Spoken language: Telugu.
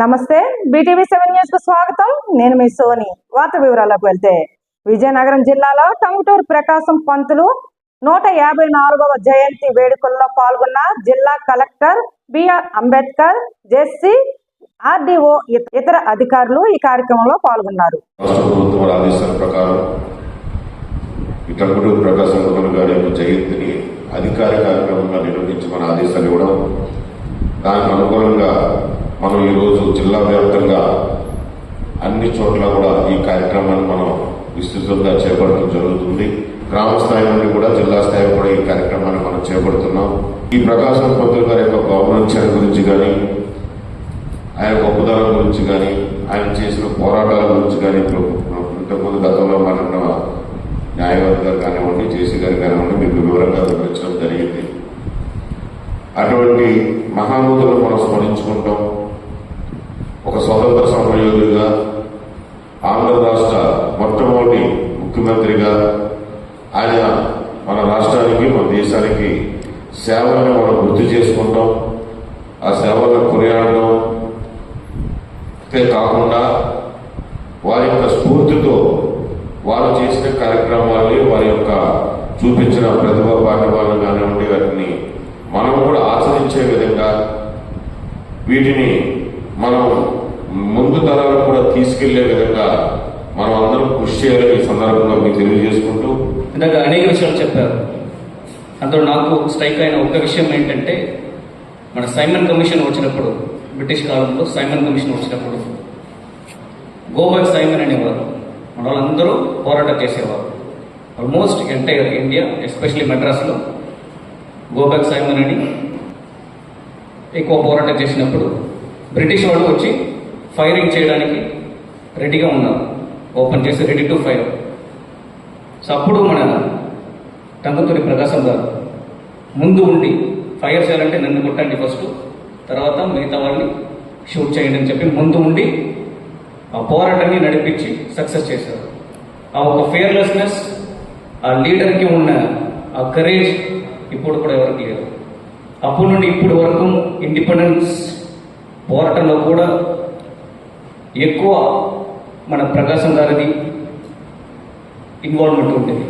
నమస్తే బీటీవీ 7 న్యూస్ కు స్వాగతం. నేను మీ సోని. వార్త వివరాలకు వెళ్తే విజయనగరం జిల్లాలో టంగుటూరు ప్రకాశం పంతులు 154వ జయంతి వేడుకల్లో పాల్గొన్న జిల్లా కలెక్టర్ బిఆర్ అంబేద్కర్, జెసి, ఆర్డీఓ ఇతర అధికారులు ఈ కార్యక్రమంలో పాల్గొన్నారు. జయంతిని అధికారిక కార్యక్రమంగా నిర్వహించమని ఆదేశాలు ఇవ్వడం, దానికి అనుగుణంగా మనం ఈరోజు జిల్లా వ్యాప్తంగా అన్ని చోట్ల కూడా ఈ కార్యక్రమాన్ని మనం విస్తృతంగా చేపట్టడం జరుగుతుంది. గ్రామ స్థాయి నుండి కూడా జిల్లా స్థాయి కూడా ఈ కార్యక్రమాన్ని మనం చేపడుతున్నాం. ఈ ప్రకాశం పంతులు గారి యొక్క గవర్నెన్స్ గురించి కానీ, ఆయన గొప్పదనం గురించి కానీ, ఆయన చేసిన పోరాటాల గురించి కానీ, ఇంతకుముందు గతంలో మాట్లాడిన న్యాయవాది గారు కానివ్వండి, జేసీ గారు కానివ్వండి, మీకు వివరంగా వివరించడం జరిగింది. అటువంటి మహానుభులను మనం స్మరించుకుంటాం. ఒక స్వతంత్ర సమరయోధుడిగా, ఆంధ్ర రాష్ట్ర మొట్టమొదటి ముఖ్యమంత్రిగా ఆయన మన రాష్ట్రానికి, మన దేశానికి సేవలను మనం గుర్తు చేసుకుంటాం. ఆ సేవలను కొనియాడడం కాకుండా వారి యొక్క స్ఫూర్తితో వారు చేసిన కార్యక్రమాలని, వారి యొక్క చూపించిన ప్రతిభా పాఠవాలను కానివ్వండి, వాటిని మనం కూడా ఆచరించే విధంగా వీటిని మనం ముందు తరాలకు కూడా తీసుకెళ్లే విధంగా మనం అందరం కృషి చేయాలని ఈ సందర్భంగా మీకు తెలియజేసుకుంటూ, ఇందాక అనేక విషయాలు చెప్పారు. అందులో నాకు స్ట్రైక్ అయిన ఒక విషయం ఏంటంటే, మన సైమన్ కమిషన్ వచ్చినప్పుడు, బ్రిటిష్ కాలంలో సైమన్ కమిషన్ వచ్చినప్పుడు గోబ్యాక్ సైమన్ అనేవారు. మన వాళ్ళందరూ పోరాటం చేసేవారు. ఆల్మోస్ట్ ఎంటైర్ ఇండియా, ఎస్పెషల్లీ మెడ్రాస్లో గోబ్యాక్ సైమన్ అని ఎక్కువ పోరాటం చేసినప్పుడు బ్రిటిష్ వాళ్ళు వచ్చి ఫైరింగ్ చేయడానికి రెడీగా ఉన్నారు, ఓపెన్ చేసి రెడీ టు ఫైర్. సో అప్పుడు మన టంగుటూరి ప్రకాశం గారు ముందు ఉండి ఫైర్ చేయాలంటే నన్ను కొట్టండి ఫస్ట్, తర్వాత మిగతా వాళ్ళని షూట్ చేయండి అని చెప్పి ముందు ఉండి ఆ పోరాటాన్ని నడిపించి సక్సెస్ చేశారు. ఆ ఒక ఫియర్లెస్నెస్, ఆ లీడర్కి ఉన్న ఆ కరేజ్ ఇప్పుడు కూడా ఎవరికి లేదు. అప్పటి నుండి ఇప్పటి వరకు ఇండిపెండెన్స్ పోరాటంలో కూడా ఎక్కువ మన ప్రకాశం గారిది ఇన్వాల్వ్మెంట్ ఉంటుంది.